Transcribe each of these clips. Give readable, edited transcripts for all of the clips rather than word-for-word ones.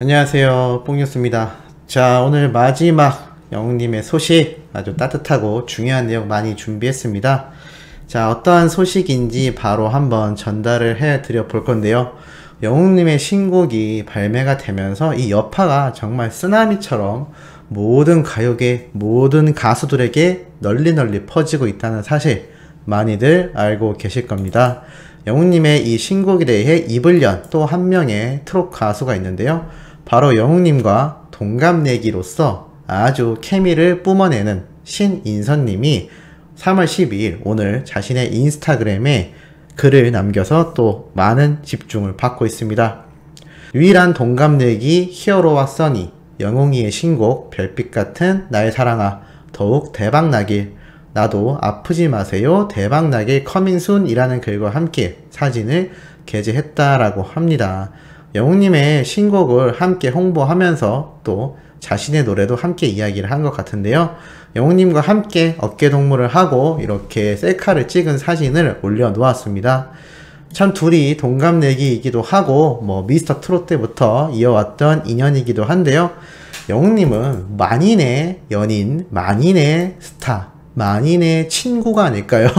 안녕하세요, 뽕뉴스입니다. 자, 오늘 마지막 영웅님의 소식, 아주 따뜻하고 중요한 내용 많이 준비했습니다. 자, 어떠한 소식인지 바로 한번 전달을 해드려 볼 건데요. 영웅님의 신곡이 발매가 되면서 이 여파가 정말 쓰나미처럼 모든 가요계, 모든 가수들에게 널리 퍼지고 있다는 사실 많이들 알고 계실 겁니다. 영웅님의 이 신곡에 대해 입을연 또 한 명의 트롯 가수가 있는데요. 바로 영웅님과 동갑내기로서 아주 케미를 뿜어내는 신인선님이 3월 12일 오늘 자신의 인스타그램에 글을 남겨서 또 많은 집중을 받고 있습니다. 유일한 동갑내기 히어로와 써니, 영웅이의 신곡 별빛 같은 나의 사랑아 더욱 대박나길, 나도 아프지 마세요 대박나길 커밍순 이라는 글과 함께 사진을 게재했다라고 합니다. 영웅님의 신곡을 함께 홍보하면서 또 자신의 노래도 함께 이야기를 한 것 같은데요. 영웅님과 함께 어깨동무를 하고 이렇게 셀카를 찍은 사진을 올려놓았습니다. 참 둘이 동갑내기이기도 하고 미스터 트롯 때부터 이어왔던 인연이기도 한데요. 영웅님은 만인의 연인, 만인의 스타, 만인의 친구가 아닐까요?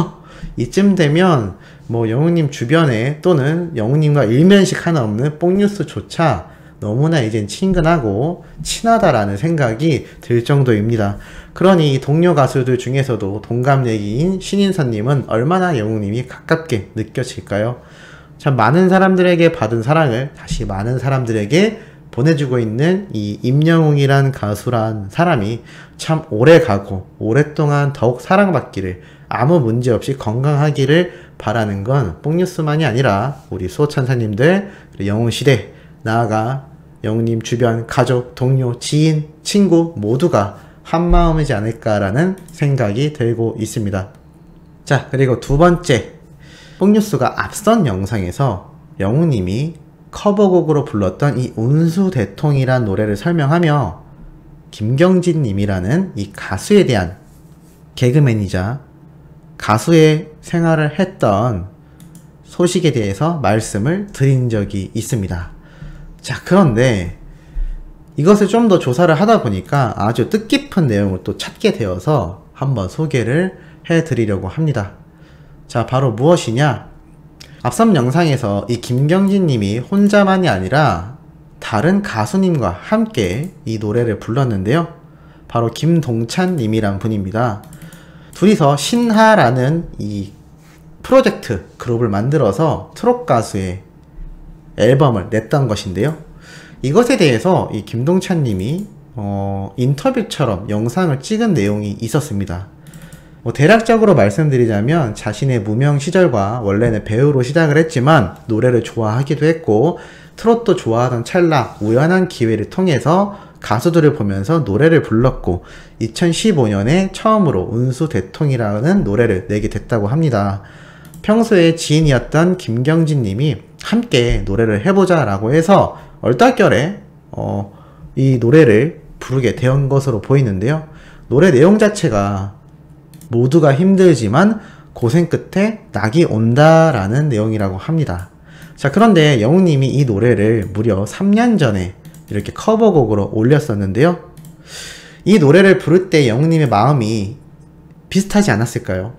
이쯤 되면 영웅님 주변에 또는 영웅님과 일면식 하나 없는 뽕뉴스조차 너무나 이젠 친근하고 친하다라는 생각이 들 정도입니다. 그러니 동료 가수들 중에서도 동갑내기인 신인선님은 얼마나 영웅님이 가깝게 느껴질까요? 참 많은 사람들에게 받은 사랑을 다시 많은 사람들에게 보내주고 있는 이 임영웅이란 가수란 사람이 참 오래가고 오랫동안 더욱 사랑받기를, 아무 문제 없이 건강하기를 바라는 건 뽕뉴스만이 아니라 우리 수호천사님들, 영웅시대, 나아가 영웅님 주변 가족, 동료, 지인, 친구 모두가 한마음이지 않을까라는 생각이 들고 있습니다. 자, 그리고 두 번째, 뽕뉴스가 앞선 영상에서 영웅님이 커버곡으로 불렀던 이 운수대통이란 노래를 설명하며 김경진님이라는 이 가수에 대한, 개그맨이자 가수의 생활을 했던 소식에 대해서 말씀을 드린 적이 있습니다. 자, 그런데 이것을 좀 더 조사를 하다 보니까 아주 뜻깊은 내용을 또 찾게 되어서 한번 소개를 해드리려고 합니다. 자, 바로 무엇이냐? 앞선 영상에서 이 김경진님이 혼자만이 아니라 다른 가수님과 함께 이 노래를 불렀는데요. 바로 김동찬님이란 분입니다. 둘이서 신하라는 이 프로젝트 그룹을 만들어서 트롯 가수의 앨범을 냈던 것인데요. 이것에 대해서 이 김동찬님이 인터뷰처럼 영상을 찍은 내용이 있었습니다. 대략적으로 말씀드리자면 자신의 무명 시절과 원래는 배우로 시작을 했지만 노래를 좋아하기도 했고 트롯도 좋아하던 찰나 우연한 기회를 통해서 가수들을 보면서 노래를 불렀고 2015년에 처음으로 운수대통이라는 노래를 내게 됐다고 합니다. 평소에 지인이었던 김경진 님이 함께 노래를 해보자 라고 해서 얼떨결에 이 노래를 부르게 된 것으로 보이는데요. 노래 내용 자체가 모두가 힘들지만 고생 끝에 낙이 온다라는 내용이라고 합니다. 자, 그런데 영웅님이 이 노래를 무려 3년 전에 이렇게 커버곡으로 올렸었는데요. 이 노래를 부를 때 영웅님의 마음이 비슷하지 않았을까요?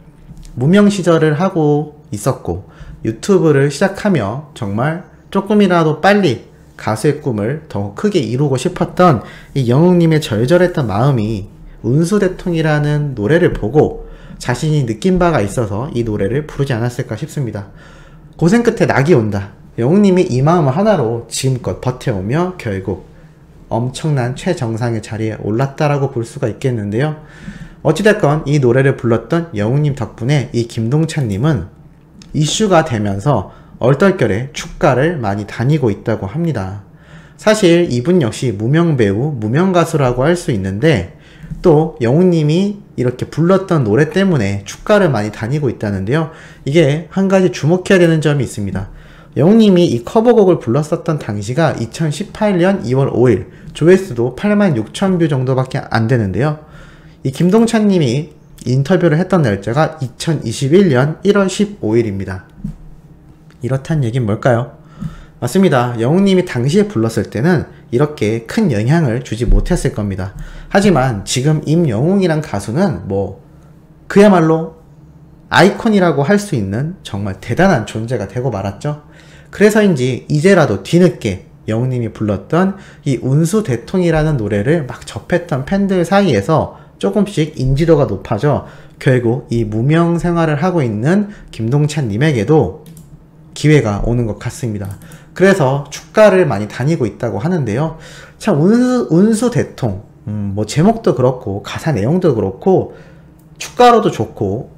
무명 시절을 하고 있었고 유튜브를 시작하며 정말 조금이라도 빨리 가수의 꿈을 더 크게 이루고 싶었던 이 영웅님의 절절했던 마음이 운수대통이라는 노래를 보고 자신이 느낀 바가 있어서 이 노래를 부르지 않았을까 싶습니다. 고생 끝에 낙이 온다. 영웅님이 이 마음을 하나로 지금껏 버텨오며 결국 엄청난 최정상의 자리에 올랐다라고 볼 수가 있겠는데요. 어찌됐건 이 노래를 불렀던 영웅님 덕분에 이 김동찬님은 이슈가 되면서 얼떨결에 축가를 많이 다니고 있다고 합니다. 사실 이분 역시 무명 배우, 무명 가수라고 할 수 있는데 또 영웅님이 이렇게 불렀던 노래 때문에 축가를 많이 다니고 있다는데요. 이게 한 가지 주목해야 되는 점이 있습니다. 영웅님이 이 커버곡을 불렀었던 당시가 2018년 2월 5일, 조회수도 86,000뷰 정도밖에 안 되는데요. 이 김동찬님이 인터뷰를 했던 날짜가 2021년 1월 15일입니다. 이렇단 얘기는 뭘까요? 맞습니다. 영웅님이 당시에 불렀을 때는 이렇게 큰 영향을 주지 못했을 겁니다. 하지만 지금 임영웅이란 가수는 뭐 그야말로 아이콘이라고 할 수 있는 정말 대단한 존재가 되고 말았죠. 그래서인지 이제라도 뒤늦게 영웅님이 불렀던 이 운수대통이라는 노래를 막 접했던 팬들 사이에서 조금씩 인지도가 높아져 결국 이 무명 생활을 하고 있는 김동찬님에게도 기회가 오는 것 같습니다. 그래서 축가를 많이 다니고 있다고 하는데요. 참 운수대통, 뭐 제목도 그렇고 가사 내용도 그렇고 축가로도 좋고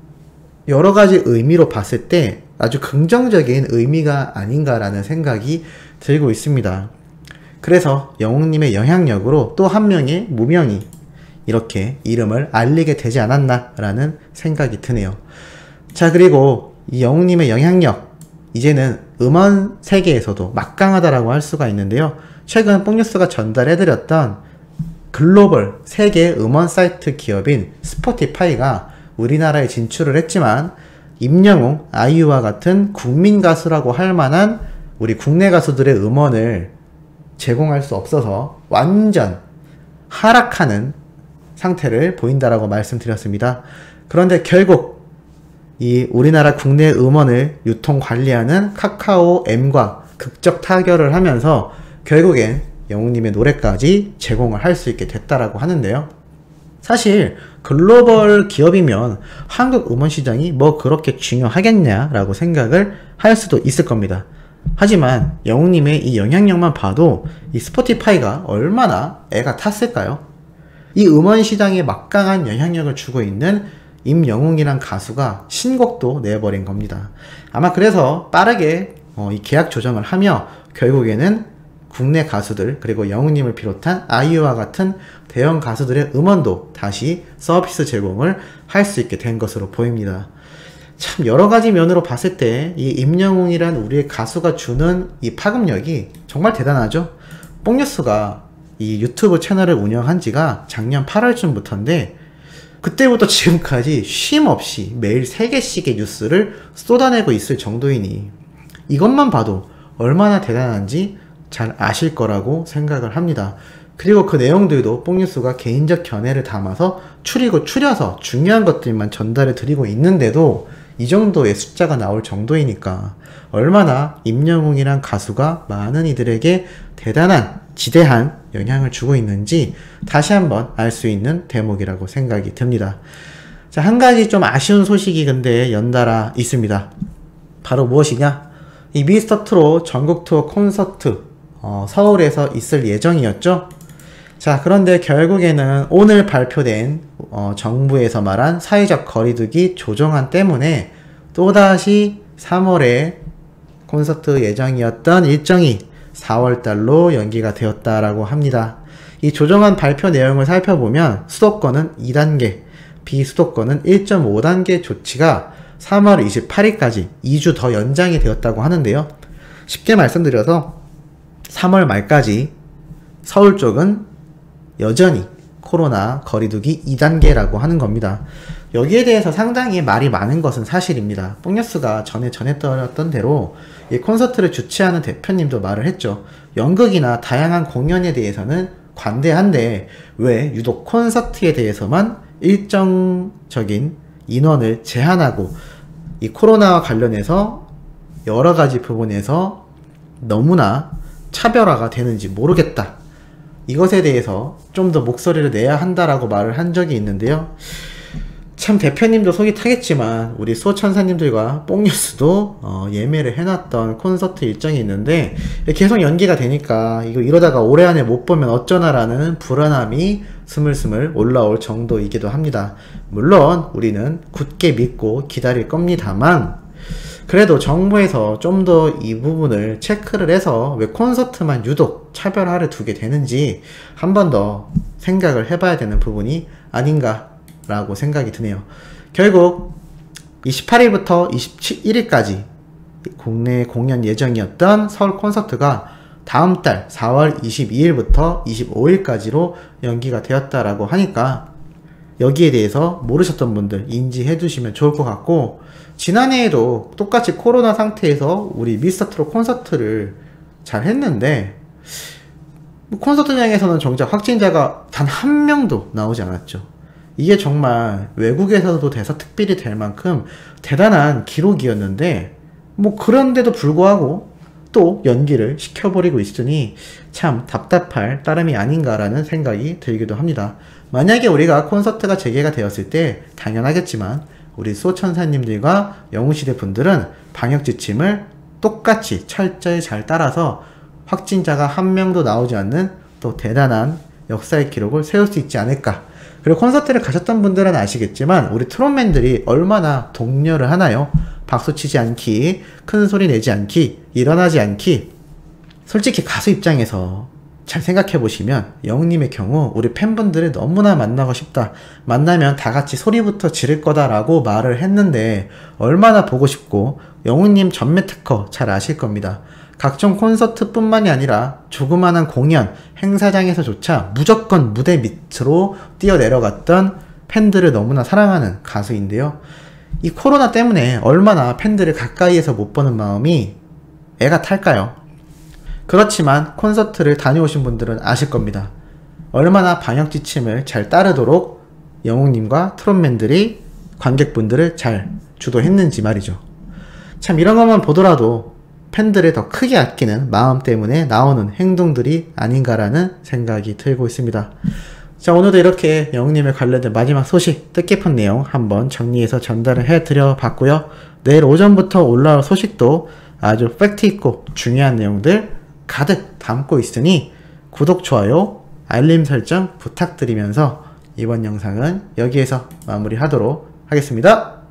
여러 가지 의미로 봤을 때 아주 긍정적인 의미가 아닌가라는 생각이 들고 있습니다. 그래서 영웅님의 영향력으로 또 한 명의 무명이 이렇게 이름을 알리게 되지 않았나라는 생각이 드네요. 자, 그리고 이 영웅님의 영향력, 이제는 음원 세계에서도 막강하다라고 할 수가 있는데요. 최근 뽕뉴스가 전달해드렸던 글로벌 세계 음원 사이트 기업인 스포티파이가 우리나라에 진출을 했지만 임영웅, 아이유와 같은 국민 가수라고 할 만한 우리 국내 가수들의 음원을 제공할 수 없어서 완전 하락하는 상태를 보인다라고 말씀드렸습니다. 그런데 결국 이 우리나라 국내 음원을 유통 관리하는 카카오엠과 극적 타결을 하면서 결국엔 영웅님의 노래까지 제공을 할 수 있게 됐다라고 하는데요. 사실 글로벌 기업이면 한국 음원 시장이 뭐 그렇게 중요하겠냐라고 생각을 할 수도 있을 겁니다. 하지만 영웅님의 이 영향력만 봐도 이 스포티파이가 얼마나 애가 탔을까요? 이 음원 시장에 막강한 영향력을 주고 있는 임영웅이란 가수가 신곡도 내버린 겁니다. 아마 그래서 빠르게 이 계약 조정을 하며 결국에는 국내 가수들 그리고 영웅님을 비롯한 아이유와 같은 대형 가수들의 음원도 다시 서비스 제공을 할 수 있게 된 것으로 보입니다. 참 여러가지 면으로 봤을 때 이 임영웅이란 우리의 가수가 주는 이 파급력이 정말 대단하죠. 뽕뉴스가 이 유튜브 채널을 운영한 지가 작년 8월쯤부터인데 그때부터 지금까지 쉼 없이 매일 3개씩의 뉴스를 쏟아내고 있을 정도이니 이것만 봐도 얼마나 대단한지 잘 아실 거라고 생각을 합니다. 그리고 그 내용들도 뽕뉴스가 개인적 견해를 담아서 추려서 중요한 것들만 전달해 드리고 있는데도 이 정도의 숫자가 나올 정도이니까 얼마나 임영웅이란 가수가 많은 이들에게 대단한 지대한 영향을 주고 있는지 다시 한번 알 수 있는 대목이라고 생각이 듭니다. 자, 한 가지 좀 아쉬운 소식이 근데 연달아 있습니다. 바로 무엇이냐? 이 미스터트롯 전국 투어 콘서트 서울에서 있을 예정이었죠. 자, 그런데 결국에는 오늘 발표된 정부에서 말한 사회적 거리두기 조정안 때문에 또다시 3월에 콘서트 예정이었던 일정이 4월달로 연기가 되었다라고 합니다. 이 조정안 발표 내용을 살펴보면 수도권은 2단계, 비수도권은 1.5단계 조치가 3월 28일까지 2주 더 연장이 되었다고 하는데요. 쉽게 말씀드려서 3월 말까지 서울 쪽은 여전히 코로나 거리두기 2단계라고 하는 겁니다. 여기에 대해서 상당히 말이 많은 것은 사실입니다. 뽕뉴스가 전에 전해드렸던 대로 이 콘서트를 주최하는 대표님도 말을 했죠. 연극이나 다양한 공연에 대해서는 관대한데 왜 유독 콘서트에 대해서만 일정적인 인원을 제한하고 이 코로나와 관련해서 여러 가지 부분에서 너무나 차별화가 되는지 모르겠다. 이것에 대해서 좀 더 목소리를 내야 한다라고 말을 한 적이 있는데요. 참 대표님도 속이 타겠지만 우리 수호천사님들과 뽕뉴스도 예매를 해놨던 콘서트 일정이 있는데 계속 연기가 되니까 이러다가 올해 안에 못 보면 어쩌나라는 불안함이 스물스물 올라올 정도이기도 합니다. 물론 우리는 굳게 믿고 기다릴 겁니다만 그래도 정부에서 좀 더 이 부분을 체크를 해서 왜 콘서트만 유독 차별화를 두게 되는지 한 번 더 생각을 해봐야 되는 부분이 아닌가 라고 생각이 드네요. 결국 28일부터 27일까지 국내 공연 예정이었던 서울 콘서트가 다음 달 4월 22일부터 25일까지로 연기가 되었다라고 하니까 여기에 대해서 모르셨던 분들 인지해 두시면 좋을 것 같고 지난해에도 똑같이 코로나 상태에서 우리 미스터트롯 콘서트를 잘 했는데 콘서트장에서는 정작 확진자가 단 한 명도 나오지 않았죠. 이게 정말 외국에서도 대서특필이 될 만큼 대단한 기록이었는데 뭐 그런데도 불구하고 또 연기를 시켜버리고 있으니 참 답답할 따름이 아닌가라는 생각이 들기도 합니다. 만약에 우리가 콘서트가 재개가 되었을 때 당연하겠지만 우리 수호천사님들과 영웅시대 분들은 방역 지침을 똑같이 철저히 잘 따라서 확진자가 한 명도 나오지 않는 또 대단한 역사의 기록을 세울 수 있지 않을까. 그리고 콘서트를 가셨던 분들은 아시겠지만 우리 트롯맨들이 얼마나 독려를 하나요? 박수치지 않기, 큰 소리 내지 않기, 일어나지 않기. 솔직히 가수 입장에서 잘 생각해보시면 영웅님의 경우 우리 팬분들을 너무나 만나고 싶다, 만나면 다같이 소리부터 지를 거다 라고 말을 했는데 얼마나 보고 싶고, 영웅님 전매 특허 잘 아실 겁니다. 각종 콘서트 뿐만이 아니라 조그마한 공연, 행사장에서조차 무조건 무대 밑으로 뛰어내려갔던 팬들을 너무나 사랑하는 가수인데요. 이 코로나 때문에 얼마나 팬들을 가까이에서 못 보는 마음이 애가 탈까요? 그렇지만 콘서트를 다녀오신 분들은 아실 겁니다. 얼마나 방역 지침을 잘 따르도록 영웅님과 트롯맨들이 관객분들을 잘 주도했는지 말이죠. 참 이런 것만 보더라도 팬들을 더 크게 아끼는 마음 때문에 나오는 행동들이 아닌가라는 생각이 들고 있습니다. 자, 오늘도 이렇게 영웅님에 관련된 마지막 소식, 뜻깊은 내용 한번 정리해서 전달을 해드려 봤고요. 내일 오전부터 올라올 소식도 아주 팩트있고 중요한 내용들 가득 담고 있으니 구독, 좋아요, 알림 설정 부탁드리면서 이번 영상은 여기에서 마무리하도록 하겠습니다.